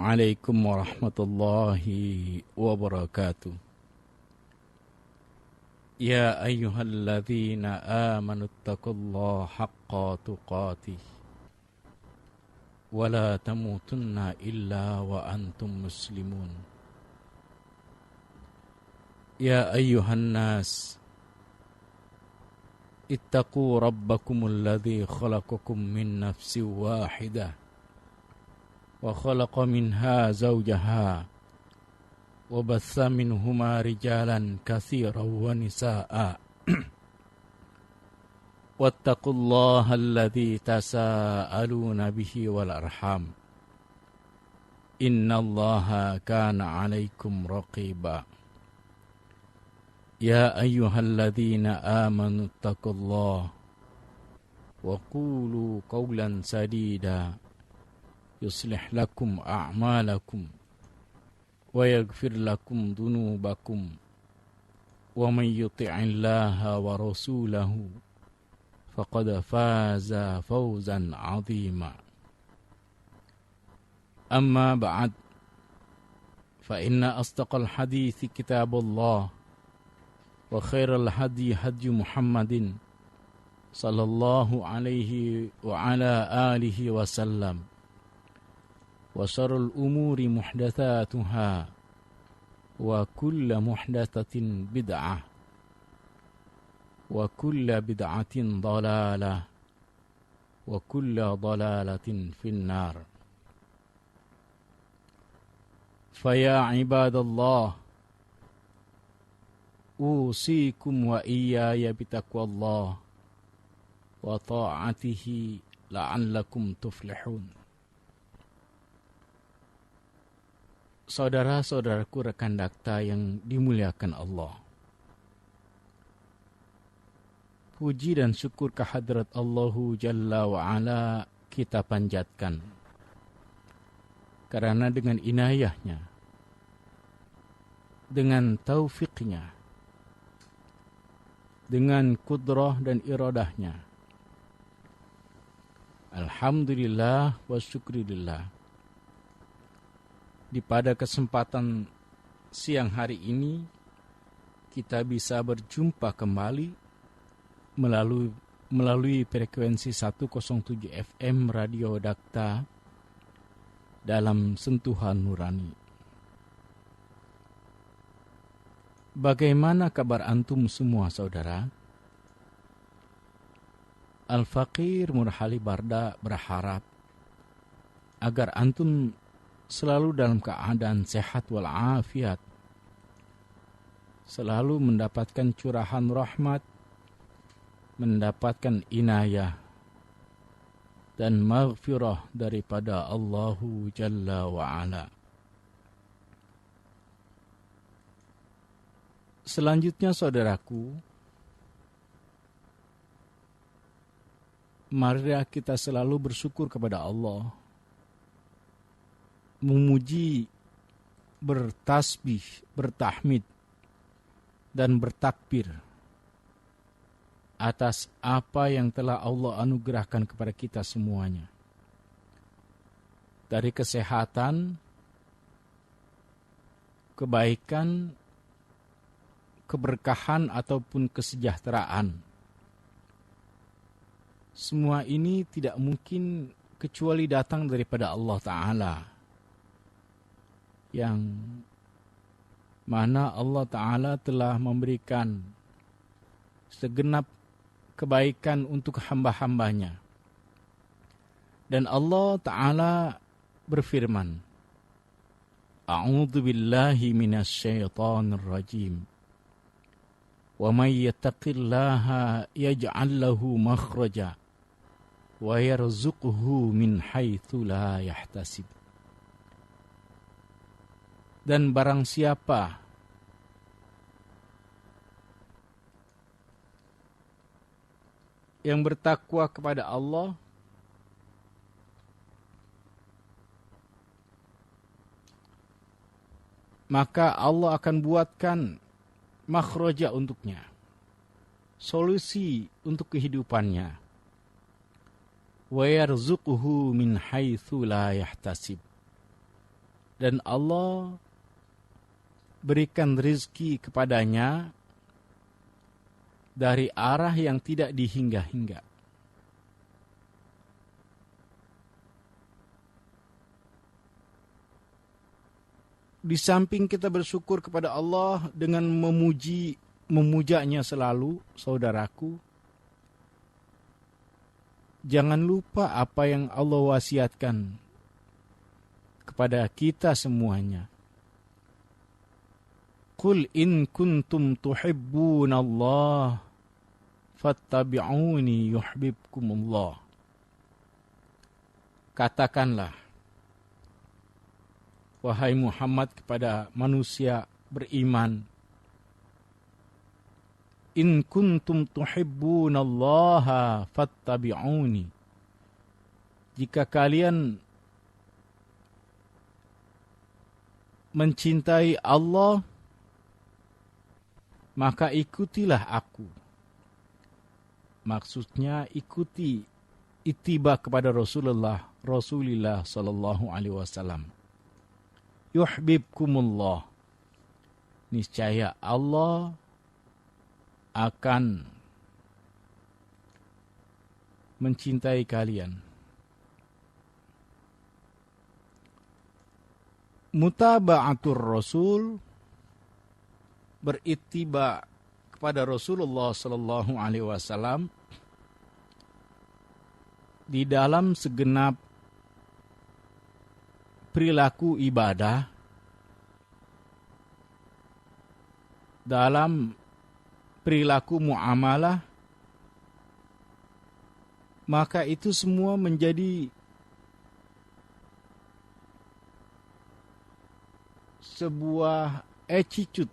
عليكم ورحمة الله وبركاته. يا أيها الذين آمنوا اتقوا الله حق تقاته ولا تموتن إلا وأنتم مسلمون. يا أيها الناس اتقوا ربكم الذي خلقكم من نفس واحدة وخلق منها زوجها وبث منهما رجالا كثيرا ونساء واتقوا الله الذي تساءلون به والأرحام إن الله كان عليكم رقيبا. يا أيها الذين آمنوا اتقوا الله وقولوا قولا سديدا يصلح لكم أعمالكم ويغفر لكم ذنوبكم ومن يطع الله ورسوله فقد فاز فوزا عظيما. أما بعد فإن أصدق الحديث كتاب الله وخير الهدي هدي محمد صلى الله عليه وعلى آله وسلم وشر الأمور محدثاتها وكل محدثة بدعة وكل بدعة ضلالة وكل ضلالة في النار. فيا عباد الله أوصيكم وإياي بتقوى الله وطاعته لعلكم تفلحون. Saudara-saudaraku rekan dakta yang dimuliakan Allah, puji dan syukur kehadrat Allahu Jalla wa'ala kita panjatkan, karena dengan inayahnya, dengan taufiknya, dengan kudrah dan iradahnya, alhamdulillah wa syukrilillah, di pada kesempatan siang hari ini kita bisa berjumpa kembali melalui frekuensi 107 FM Radio Dakta dalam sentuhan nurani. Bagaimana kabar antum semua saudara? Al-Faqir Murhali Barda berharap agar antum selalu dalam keadaan sehat walafiat, selalu mendapatkan curahan rahmat, mendapatkan inayah dan maghfirah daripada Allahu Jalla wa'ala. Selanjutnya saudaraku, mari kita selalu bersyukur kepada Allah, memuji, bertasbih, bertahmid, dan bertakbir atas apa yang telah Allah anugerahkan kepada kita semuanya. Dari kesehatan, kebaikan, keberkahan ataupun kesejahteraan. Semua ini tidak mungkin kecuali datang daripada Allah Ta'ala, yang mana Allah Ta'ala telah memberikan segenap kebaikan untuk hamba-hambanya. Dan Allah Ta'ala berfirman, A'udzu billahi minasyaitonir rajim. Wa may yattaqillaha yaj'al lahu makhraja wa yarzuqhu min haitsu la yahtasib. Dan barang siapa yang bertakwa kepada Allah, maka Allah akan buatkan makhraja untuknya, solusi untuk kehidupannya. Wa yarzuquhu min haitsu la yahtasib. dan Allah berikan rizki kepadanya dari arah yang tidak dihingga-hingga. Di samping kita bersyukur kepada Allah dengan memujanya selalu, saudaraku, jangan lupa apa yang Allah wasiatkan kepada kita semuanya. Qul in kuntum tuhibbunallah fattabi'uni yuhibbukumullah. Katakanlah, wahai Muhammad, kepada manusia beriman, in kuntum tuhibbunallaha fattabi'uni. Jika kalian mencintai Allah, maka ikutilah aku. Maksudnya ikuti ittiba kepada Rasulullah sallallahu alaihi wasallam. Yuhibbukumullah. Niscaya Allah akan mencintai kalian. Mutaba'atur Rasul, berittiba kepada Rasulullah sallallahu alaihi wasallam di dalam segenap perilaku ibadah, dalam perilaku muamalah, maka itu semua menjadi sebuah attitude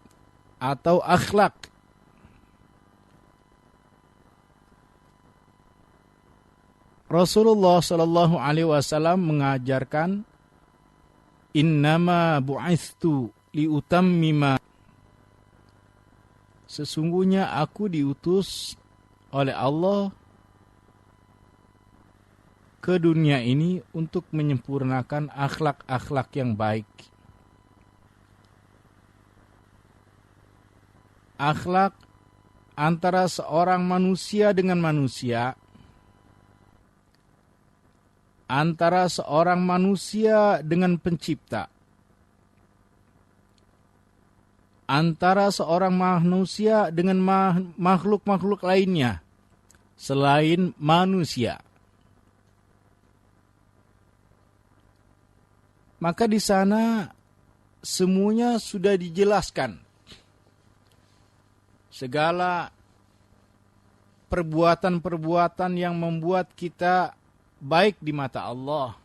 atau akhlak. Rasulullah sallallahu alaihi wasallam mengajarkan, innama bu'ithtu liutammima. Sesungguhnya aku diutus oleh Allah ke dunia ini untuk menyempurnakan akhlak-akhlak yang baik. Akhlak antara seorang manusia dengan manusia, antara seorang manusia dengan pencipta, antara seorang manusia dengan makhluk-makhluk lainnya selain manusia. Maka di sana semuanya sudah dijelaskan. Segala perbuatan-perbuatan yang membuat kita baik di mata Allah.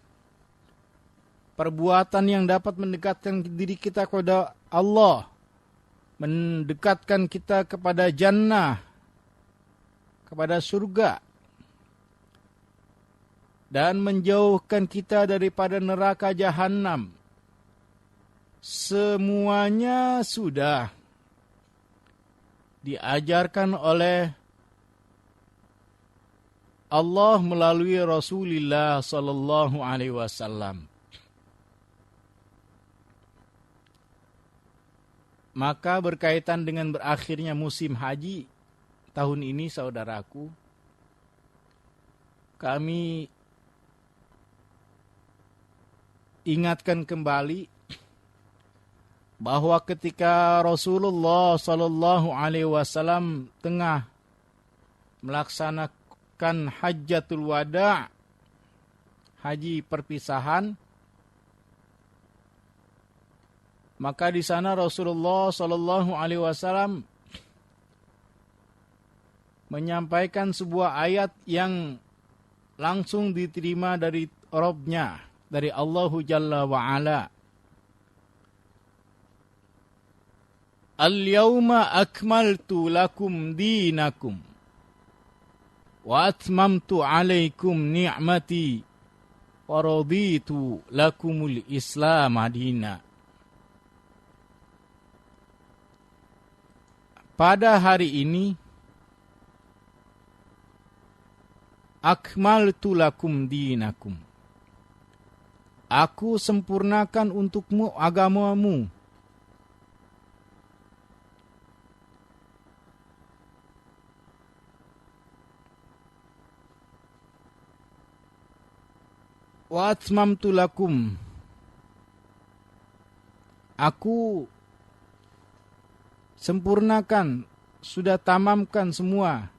Perbuatan yang dapat mendekatkan diri kita kepada Allah. Mendekatkan kita kepada jannah, kepada surga. Dan menjauhkan kita daripada neraka jahanam. Semuanya sudah diajarkan oleh Allah melalui Rasulullah sallallahu alaihi wasallam. Maka berkaitan dengan berakhirnya musim haji tahun ini, saudaraku, kami ingatkan kembali bahwa ketika Rasulullah sallallahu alaihi wasallam tengah melaksanakan Hajjatul Wada', haji perpisahan, maka di sana Rasulullah sallallahu alaihi wasallam menyampaikan sebuah ayat yang langsung diterima dari Rabb-Nya, dari Allahu Jalla wa Ala. Al-yawma akmaltu lakum dinakum wa atmamtu alaikum ni'mati wa raditu lakumul Islam madina. Pada hari ini akmaltu lakum dinakum, Aku sempurnakan untukmu agamamu. Wa atmamtu lakum. Aku sempurnakan, sudah tamamkan semua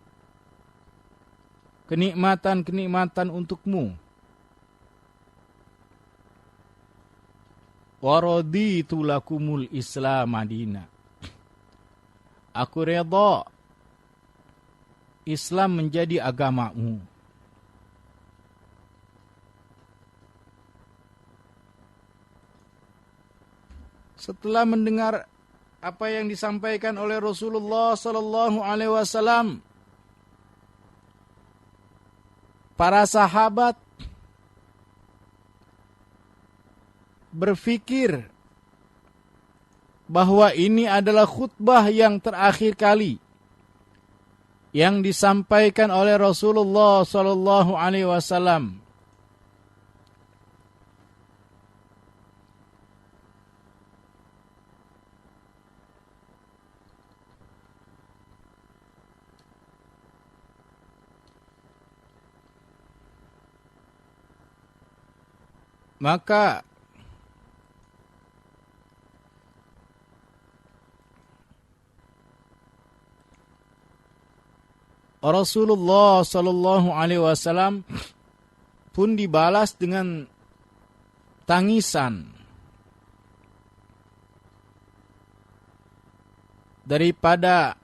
kenikmatan-kenikmatan untukmu. Wa raditu lakumul Islam madina. Aku redha Islam menjadi agamamu. Setelah mendengar apa yang disampaikan oleh Rasulullah sallallahu alaihi wasallam, para sahabat berpikir bahwa ini adalah khutbah yang terakhir kali yang disampaikan oleh Rasulullah sallallahu alaihi wasallam. Maka Rasulullah sallallahu alaihi wasallam pun dibalas dengan tangisan daripada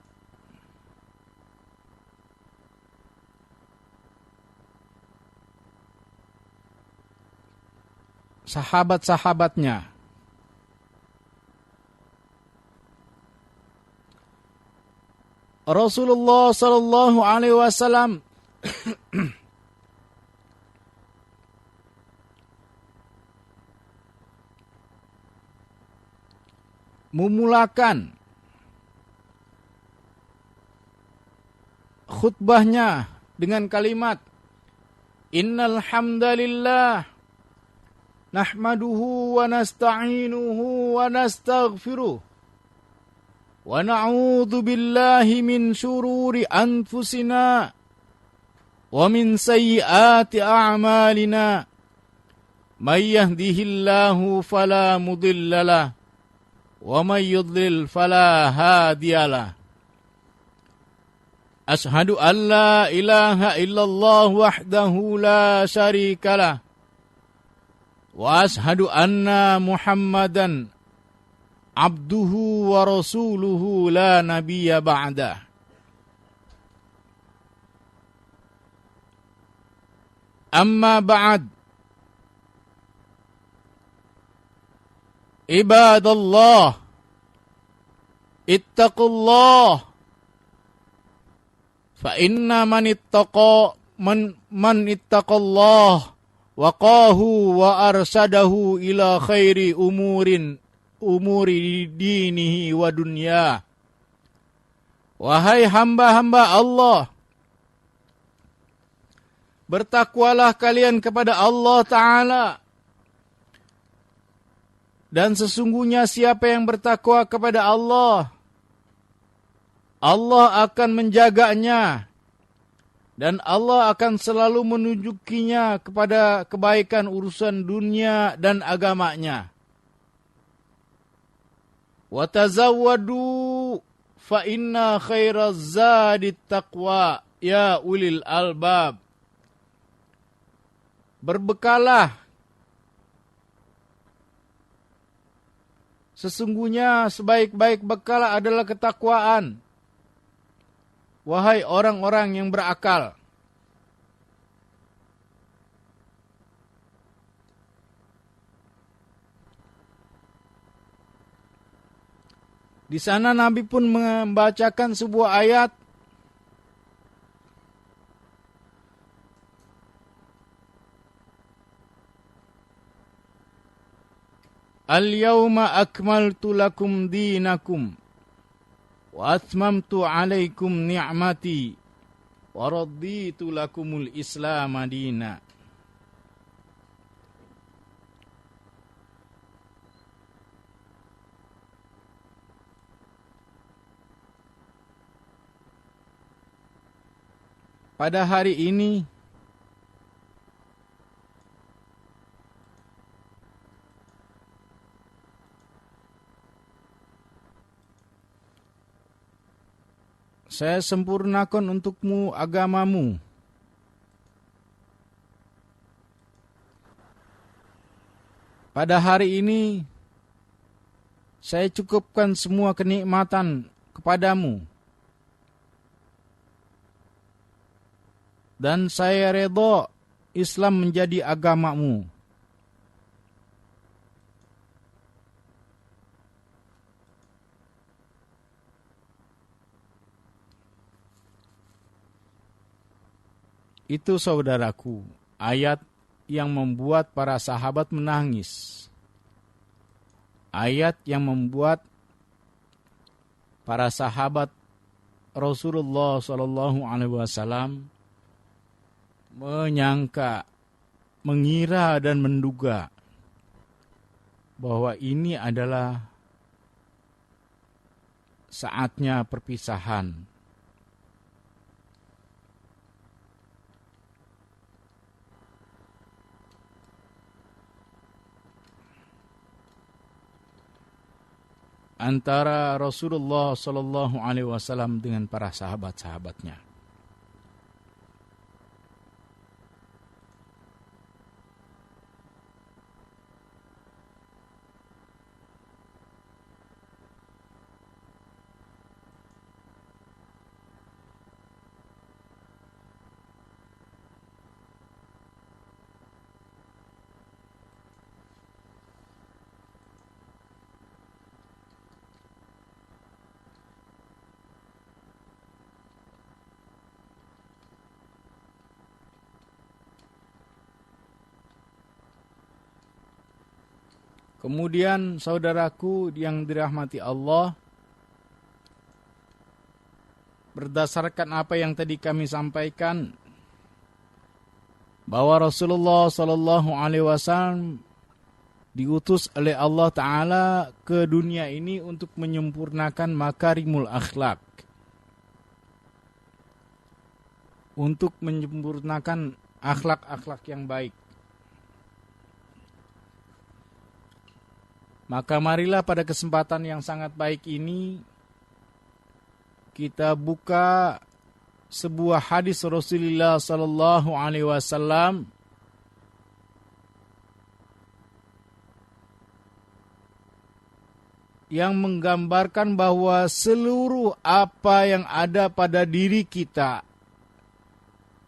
sahabat-sahabatnya. Rasulullah sallallahu alaihi wasallam memulakan khutbahnya dengan kalimat Innal hamdalillah nahmaduhu wa nasta'inuhu wa nastaghfiruh wa na'udzu billahi min syururi anfusina wa min sayyiati a'malina may yahdihillahu fala mudhillalah wa may yudlil fala hadiyalah. Ashhadu an la ilaha illallah wahdahu la syarikalah wa ashhadu anna Muhammadan abduhu wa rasuluhu la nabiyya ba'dah. Amma ba'd. Ibadallah, ittaqullah, fa inna man ittaqallah waqahu wa arsadahu ila khairi umuri dinihi wa dunya. Wahai hamba-hamba Allah, bertakwalah kalian kepada Allah Ta'ala. Dan sesungguhnya siapa yang bertakwa kepada Allah, Allah akan menjaganya. Dan Allah akan selalu menunjukinya kepada kebaikan urusan dunia dan agamanya. Wa tazawwadu fa inna khairaz zadit taqwa ya ulil albab. Berbekalah, sesungguhnya sebaik-baik bekal adalah ketakwaan. Wahai orang-orang yang berakal. Di sana Nabi pun membacakan sebuah ayat Al-yawma akmaltu lakum dinakum wa atmamtu alaikum ni'mati wa raditu lakumul Islam madina. pada hari ini saya sempurnakan untukmu agamamu. Pada hari ini saya cukupkan semua kenikmatan kepadamu. Dan saya redha Islam menjadi agamamu. Itu saudaraku, ayat yang membuat para sahabat menangis. Ayat yang membuat para sahabat Rasulullah SAW menyangka, mengira dan menduga bahwa ini adalah saatnya perpisahan. Antara Rasulullah SAW dengan para sahabat-sahabatnya. Kemudian saudaraku yang dirahmati Allah, berdasarkan apa yang tadi kami sampaikan, bahwa Rasulullah SAW diutus oleh Allah Ta'ala ke dunia ini untuk menyempurnakan makarimul akhlak, untuk menyempurnakan akhlak-akhlak yang baik. Maka marilah pada kesempatan yang sangat baik ini kita buka sebuah hadis Rasulullah sallallahu alaihi wasallam yang menggambarkan bahwa seluruh apa yang ada pada diri kita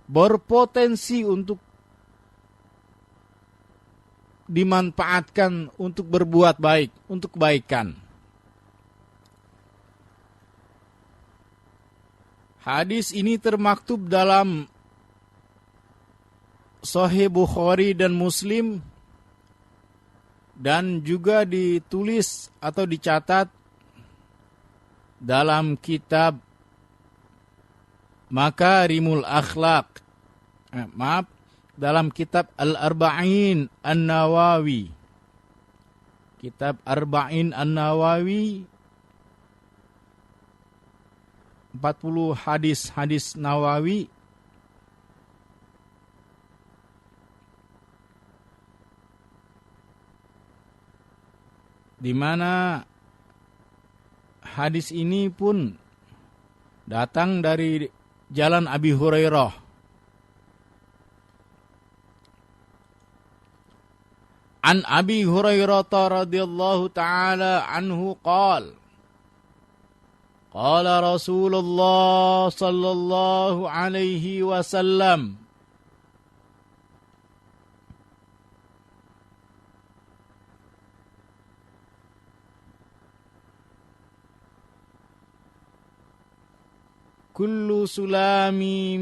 berpotensi untuk dimanfaatkan untuk berbuat baik, untuk kebaikan. Hadis ini termaktub dalam Sahih Bukhari dan Muslim dan juga ditulis atau dicatat dalam kitab Makarimul Akhlak. Dalam kitab Al-Arba'in An-Nawawi. Kitab Arba'in An-Nawawi, 40 hadis-hadis Nawawi, di mana hadis ini pun datang dari jalan Abi Hurairah. An Abi Hurairah radhiyallahu ta'ala anhu qala qala Rasulullah sallallahu alaihi wasallam kullu sulami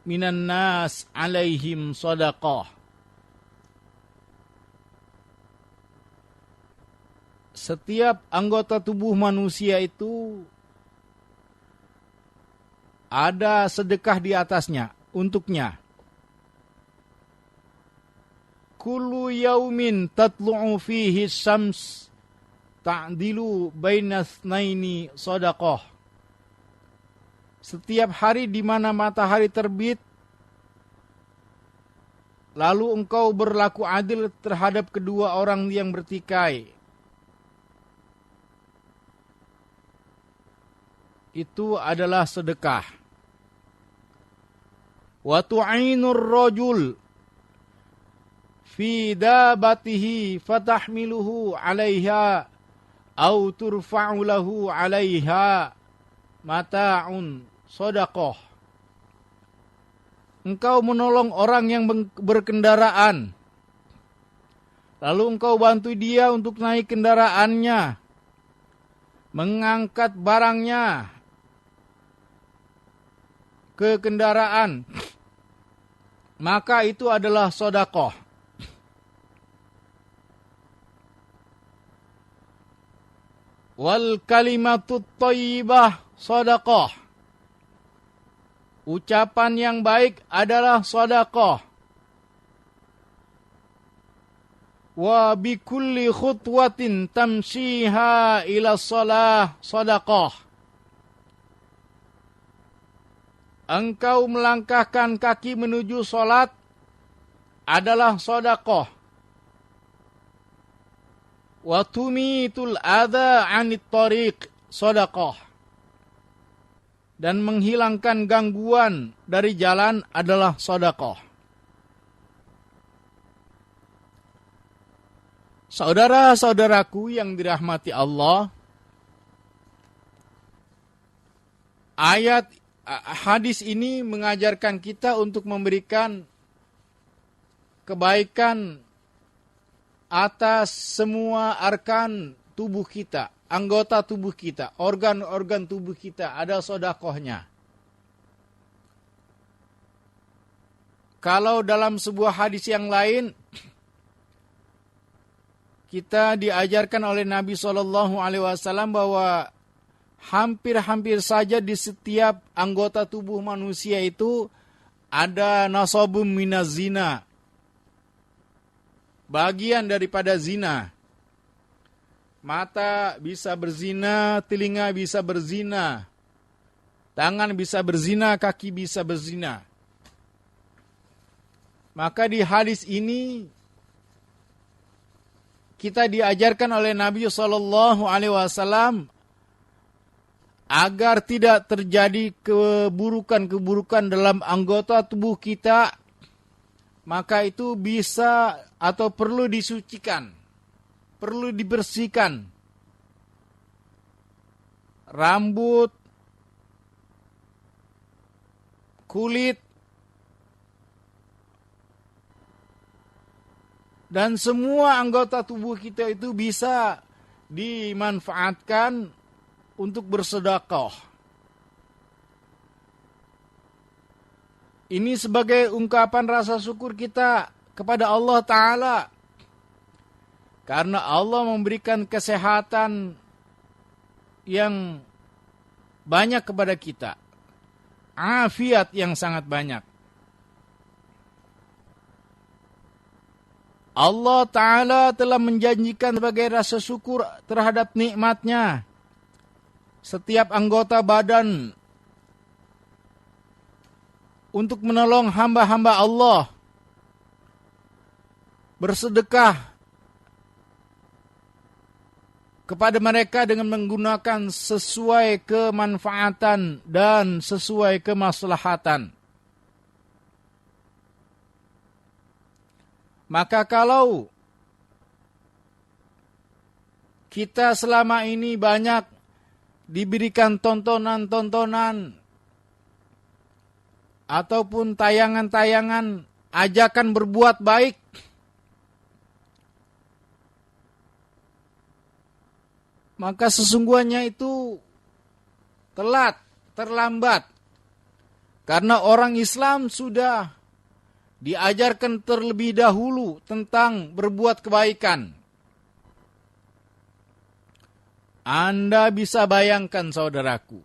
minan nas alaihim sadaqah. Setiap anggota tubuh manusia itu ada sedekah di atasnya, untuknya. Kullu yaumin tatlu'u fihi syams ta'dilu baina tsnaini shadaqah. Setiap hari di mana matahari terbit, lalu engkau berlaku adil terhadap kedua orang yang bertikai, itu adalah sedekah. Wa tu'inur rajul fi dabatihi fatahmiluhu 'alaiha au turfa'u lahu 'alaiha mata'un shadaqah. Engkau menolong orang yang berkendaraan, lalu engkau bantu dia untuk naik kendaraannya, mengangkat barangnya ke kendaraan, maka itu adalah sedekah. Wal kalimatut thayyibah sedekah. Ucapan yang baik adalah sedekah. Wa bikulli khutwatin tamshiha ila shalah sedekah. Engkau melangkahkan kaki menuju salat adalah sedekah. Wa tumitul adza 'anit thariq sedekah. Dan menghilangkan gangguan dari jalan adalah sedekah. Saudara-saudaraku yang dirahmati Allah, hadis ini mengajarkan kita untuk memberikan kebaikan atas semua arkan tubuh kita, anggota tubuh kita, organ-organ tubuh kita, ada sedekahnya. Kalau dalam sebuah hadis yang lain, kita diajarkan oleh Nabi SAW bahwa hampir-hampir saja di setiap anggota tubuh manusia itu ada nasabum minaz zina, bagian daripada zina. Mata bisa berzina, telinga bisa berzina, tangan bisa berzina, kaki bisa berzina. Maka di hadis ini kita diajarkan oleh Nabi SAW agar tidak terjadi keburukan-keburukan dalam anggota tubuh kita, maka itu bisa atau perlu disucikan, perlu dibersihkan. Rambut, kulit, dan semua anggota tubuh kita itu bisa dimanfaatkan untuk bersedekah. Ini sebagai ungkapan rasa syukur kita kepada Allah Ta'ala. Karena Allah memberikan kesehatan yang banyak kepada kita. Afiat yang sangat banyak. Allah Ta'ala telah menjanjikan sebagai rasa syukur terhadap nikmatnya. Setiap anggota badan untuk menolong hamba-hamba Allah. Bersedekah kepada mereka dengan menggunakan sesuai kemanfaatan dan sesuai kemaslahatan. Maka kalau kita selama ini banyak diberikan tontonan-tontonan ataupun tayangan-tayangan ajakan berbuat baik, maka sesungguhnya itu terlambat. Karena orang Islam sudah diajarkan terlebih dahulu tentang berbuat kebaikan. Anda bisa bayangkan, saudaraku,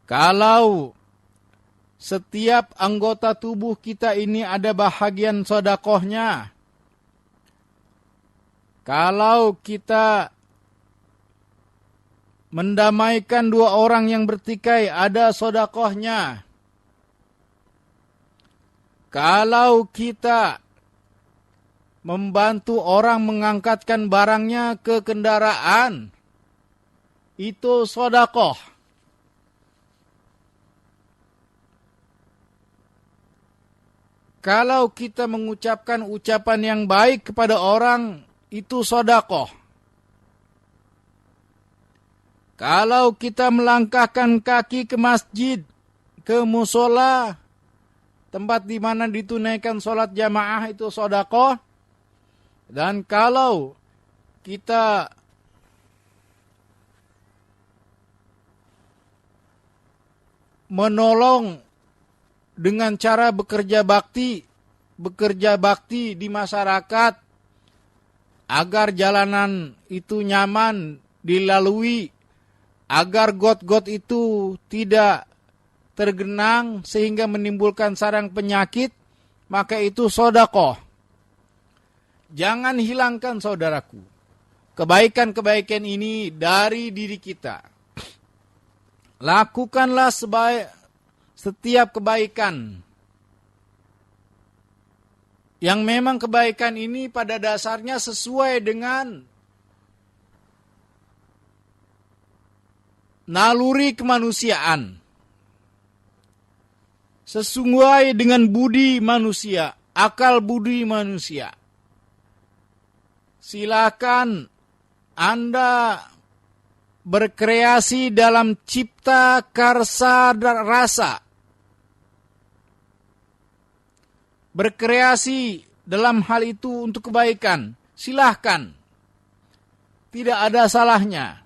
kalau setiap anggota tubuh kita ini ada bahagian sedekahnya, kalau kita mendamaikan dua orang yang bertikai ada sedekahnya, Kalau kita membantu orang mengangkatkan barangnya ke kendaraan, itu sedekah. Kalau kita mengucapkan ucapan yang baik kepada orang, itu sedekah. Kalau kita melangkahkan kaki ke masjid, ke musola, tempat di mana ditunaikan sholat jamaah, itu sedekah. Dan kalau kita menolong dengan cara bekerja bakti di masyarakat agar jalanan itu nyaman dilalui, agar got-got itu tidak tergenang sehingga menimbulkan sarang penyakit, maka itu sedekah. Jangan hilangkan, saudaraku, kebaikan-kebaikan ini dari diri kita. Lakukanlah setiap kebaikan yang memang kebaikan ini pada dasarnya sesuai dengan naluri kemanusiaan, sesuai dengan budi manusia, akal budi manusia. Silakan Anda berkreasi dalam cipta karsa dan rasa. Berkreasi dalam hal itu untuk kebaikan. Silahkan. Tidak ada salahnya.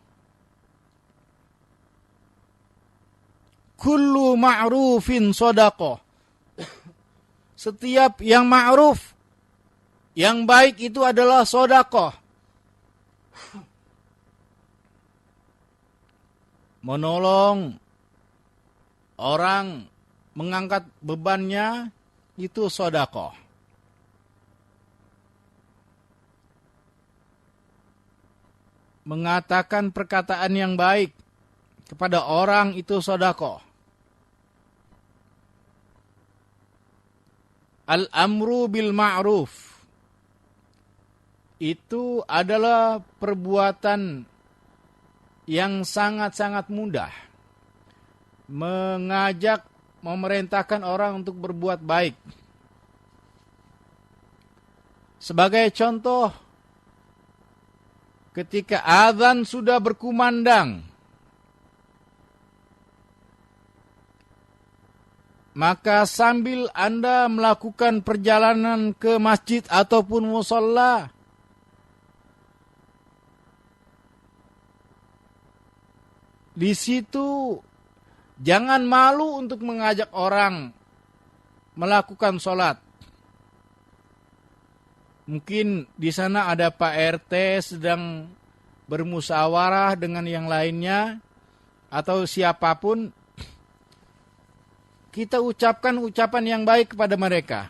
Kullu ma'rufin shadaqah. Setiap yang ma'ruf, yang baik itu adalah sedekah. Menolong orang mengangkat bebannya itu sedekah. Mengatakan perkataan yang baik kepada orang itu sedekah. Al-amru bil ma'ruf itu adalah perbuatan yang sangat-sangat mudah. Mengajak, memerintahkan orang untuk berbuat baik. Sebagai contoh, ketika azan sudah berkumandang, maka sambil Anda melakukan perjalanan ke masjid ataupun musalla, di situ jangan malu untuk mengajak orang melakukan sholat. Mungkin di sana ada Pak RT sedang bermusyawarah dengan yang lainnya, atau siapapun, kita ucapkan ucapan yang baik kepada mereka.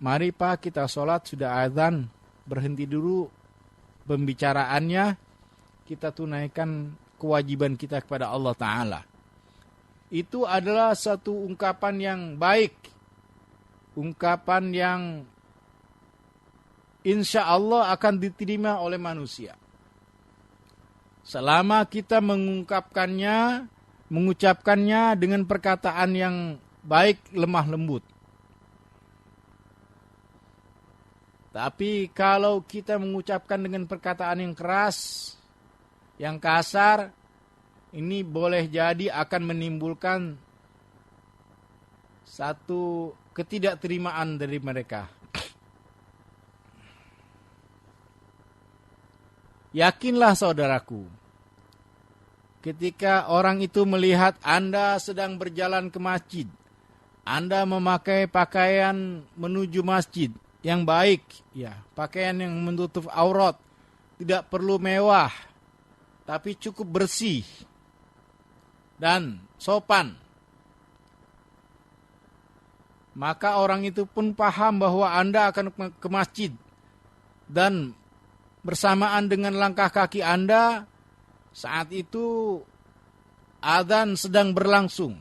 Mari Pak, kita sholat, sudah azan, berhenti dulu pembicaraannya, kita tunaikan kewajiban kita kepada Allah Ta'ala. Itu adalah satu ungkapan yang baik. Ungkapan yang insya Allah akan diterima oleh manusia. Selama kita mengucapkannya dengan perkataan yang baik, lemah lembut. Tapi kalau kita mengucapkan dengan perkataan yang keras, yang kasar, ini boleh jadi akan menimbulkan satu ketidakterimaan dari mereka. Yakinlah saudaraku, ketika orang itu melihat Anda sedang berjalan ke masjid, Anda memakai pakaian menuju masjid yang baik, ya, pakaian yang menutup aurat, tidak perlu mewah, tapi cukup bersih dan sopan. Maka orang itu pun paham bahwa Anda akan ke masjid. Dan bersamaan dengan langkah kaki Anda, saat itu adzan sedang berlangsung.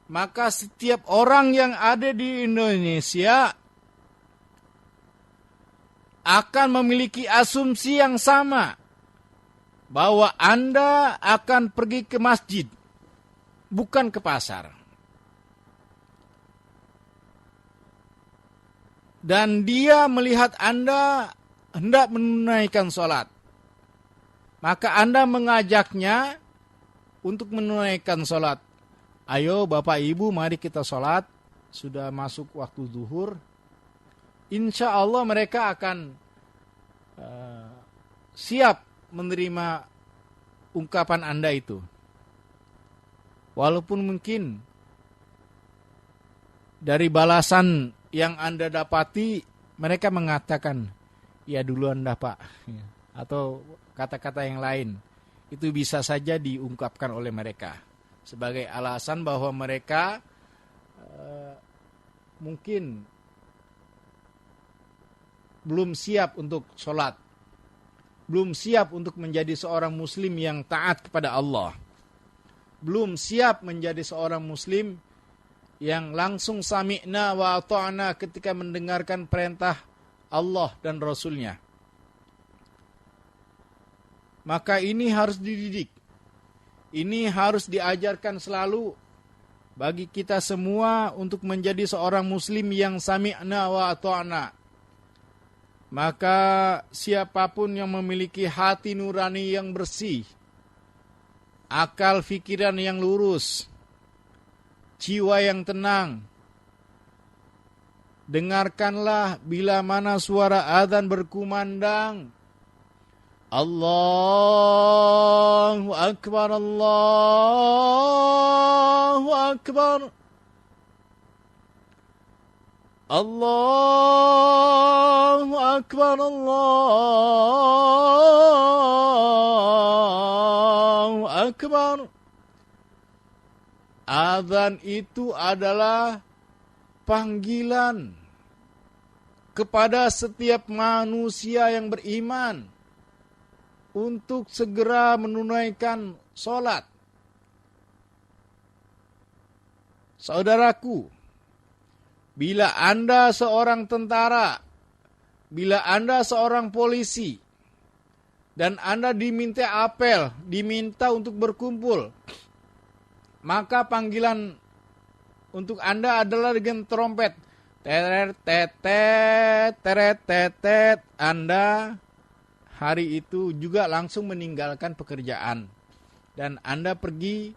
maka setiap orang yang ada di Indonesia akan memiliki asumsi yang sama bahwa Anda akan pergi ke masjid, bukan ke pasar. Dan dia melihat Anda hendak menunaikan sholat. Maka Anda mengajaknya untuk menunaikan sholat. Ayo Bapak Ibu, mari kita sholat. Sudah masuk waktu zuhur. Insya Allah mereka akan siap menerima ungkapan Anda itu. Walaupun mungkin dari balasan yang Anda dapati, mereka mengatakan, ya duluan dah Pak. Atau kata-kata yang lain. Itu bisa saja diungkapkan oleh mereka. Sebagai alasan bahwa mereka mungkin belum siap untuk sholat. Belum siap untuk menjadi seorang muslim yang taat kepada Allah. Belum siap menjadi seorang muslim yang langsung sami'na wa ata'na ketika mendengarkan perintah Allah dan Rasulnya. Maka ini harus dididik. Ini harus diajarkan selalu bagi kita semua untuk menjadi seorang muslim yang sami'na wa ata'na. Maka siapapun yang memiliki hati nurani yang bersih, akal fikiran yang lurus, jiwa yang tenang, dengarkanlah bila mana suara azan berkumandang. Allahu Akbar, Allahu Akbar, Allahu Akbar, Allahu Akbar. Azan itu adalah panggilan kepada setiap manusia yang beriman untuk segera menunaikan sholat. Saudaraku, bila Anda seorang tentara, bila Anda seorang polisi, dan Anda diminta apel, diminta untuk berkumpul, maka panggilan untuk Anda adalah dengan trompet. Teret, tetet, teret, tetet. Anda hari itu juga langsung meninggalkan pekerjaan. Dan Anda pergi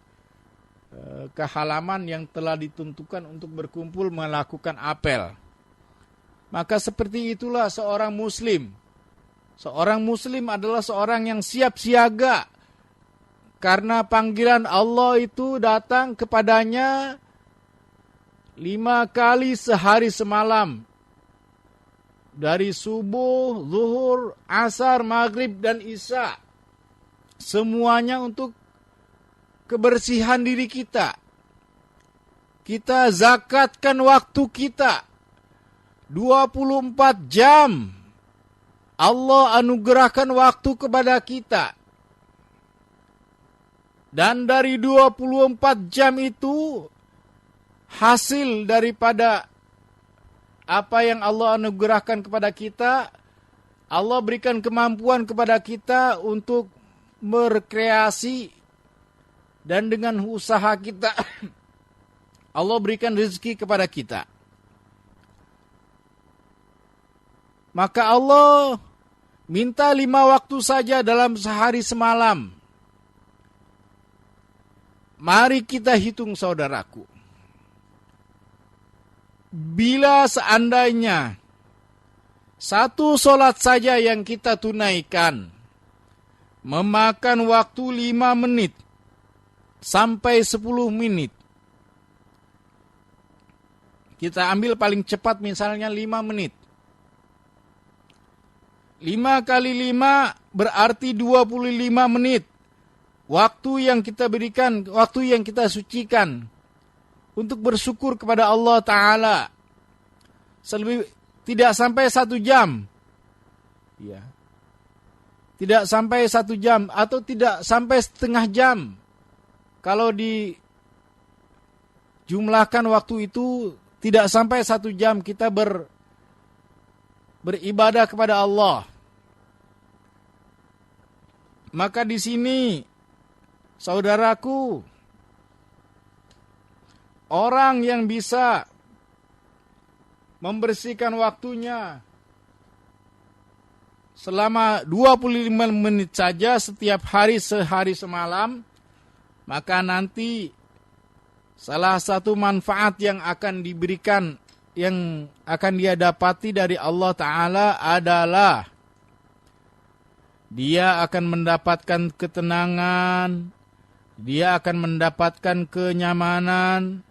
ke halaman yang telah ditentukan untuk berkumpul melakukan apel. Maka seperti itulah seorang muslim. Seorang muslim adalah seorang yang siap siaga. Karena panggilan Allah itu datang kepadanya 5 kali sehari semalam. Dari subuh, zuhur, asar, maghrib, dan isya. Semuanya untuk kebersihan diri kita. Kita zakatkan waktu kita. 24 jam. Allah anugerahkan waktu kepada kita. Dan dari 24 jam itu hasil daripada apa yang Allah anugerahkan kepada kita, Allah berikan kemampuan kepada kita untuk berkreasi dan dengan usaha kita Allah berikan rezeki kepada kita. Maka Allah minta 5 waktu saja dalam sehari semalam. Mari kita hitung saudaraku. Bila seandainya 1 solat saja yang kita tunaikan memakan waktu 5 menit sampai 10 menit. Kita ambil paling cepat misalnya 5 menit. 5 kali 5 berarti 25 menit. Waktu yang kita berikan, waktu yang kita sucikan untuk bersyukur kepada Allah Ta'ala. Tidak sampai 1 jam. Ya. Tidak sampai 1 jam atau tidak sampai setengah jam. Kalau jumlahkan waktu itu tidak sampai 1 jam kita beribadah kepada Allah. Maka di sini, saudaraku, orang yang bisa membersihkan waktunya selama 25 menit saja setiap hari, sehari semalam, maka nanti salah satu manfaat yang akan diberikan, yang akan dia dapati dari Allah Ta'ala adalah dia akan mendapatkan ketenangan, dia akan mendapatkan kenyamanan,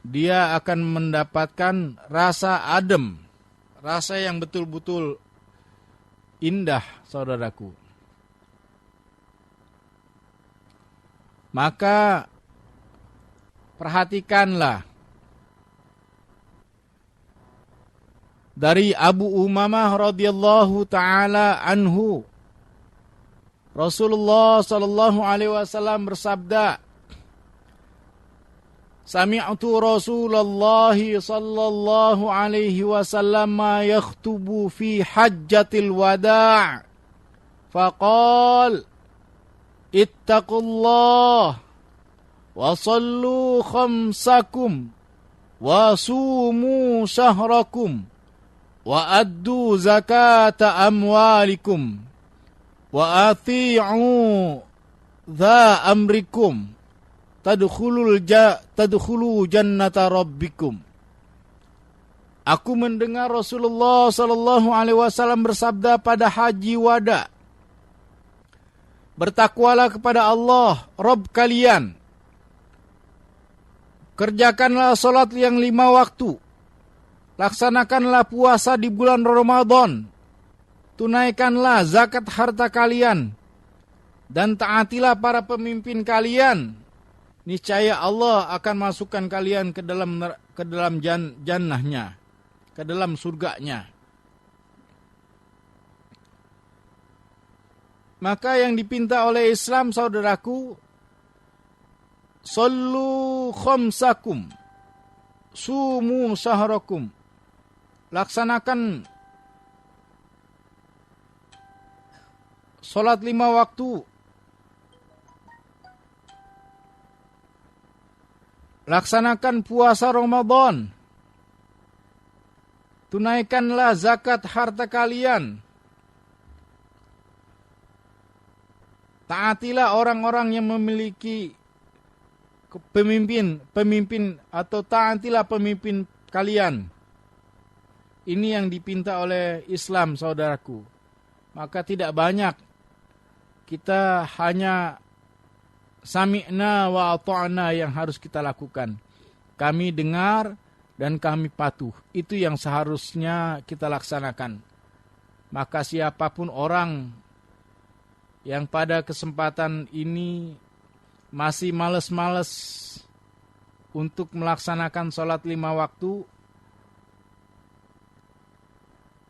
dia akan mendapatkan rasa adem, rasa yang betul-betul indah, saudaraku. Maka perhatikanlah dari Abu Umamah radhiyallahu taala anhu, Rasulullah sallallahu alaihi wasallam bersabda, Sami'tu Rasulullah sallallahu alaihi wasallam ma yakhtubu fi hajjatil wada' faqal ittaqullah wa sallu khamsakum wa sumu syahrakum wa addu zakata amwalikum wa ati'u dha amrikum tadkhulu jannata rabbikum. Aku mendengar Rasulullah sallallahu alaihi wasallam bersabda pada haji wada, bertakwalah kepada Allah Rabb kalian, kerjakanlah salat yang 5 waktu, laksanakanlah puasa di bulan Ramadan, tunaikanlah zakat harta kalian, dan taatilah para pemimpin kalian. Niscaya Allah akan masukkan kalian ke dalam jannahnya, ke dalam surganya. Maka yang dipinta oleh Islam, saudaraku, sallu khamsakum, sumu syahrakum, laksanakan salat 5 waktu, laksanakan puasa Ramadan, tunaikanlah zakat harta kalian, taatilah orang-orang yang memiliki pemimpin atau taatilah pemimpin kalian. Ini yang dipinta oleh Islam, saudaraku. Maka tidak banyak kita hanya sami'na wa ata'na yang harus kita lakukan. Kami dengar dan kami patuh. Itu yang seharusnya kita laksanakan. Maka siapapun orang yang pada kesempatan ini masih malas-malas untuk melaksanakan sholat 5 waktu,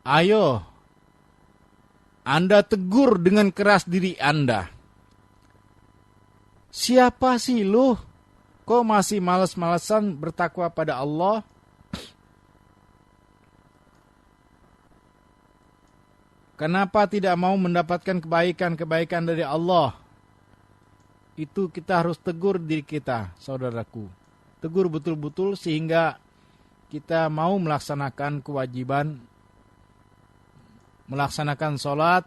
ayo Anda tegur dengan keras diri Anda. Siapa sih lu? Kok masih malas-malasan bertakwa pada Allah? Kenapa tidak mau mendapatkan kebaikan-kebaikan dari Allah? Itu kita harus tegur diri kita, saudaraku. Tegur betul-betul sehingga kita mau melaksanakan kewajiban, melaksanakan sholat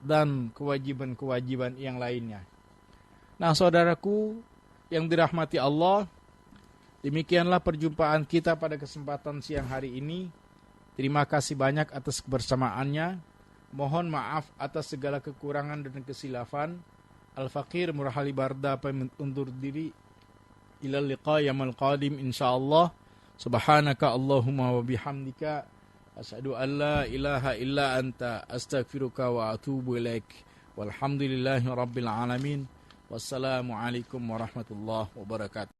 dan kewajiban-kewajiban yang lainnya. Nah, saudaraku yang dirahmati Allah, demikianlah perjumpaan kita pada kesempatan siang hari ini. Terima kasih banyak atas kebersamaannya. Mohon maaf atas segala kekurangan dan kesilafan. Al-Faqir Murhali Barda pamit undur diri. Ilal liqa yaumil qadim insyaallah. Subhanaka Allahumma wa bihamdika asyhadu an la ilaha illa anta astaghfiruka wa atubu ilaik. Walhamdulillahi rabbil alamin. Wassalamualaikum warahmatullahi wabarakatuh.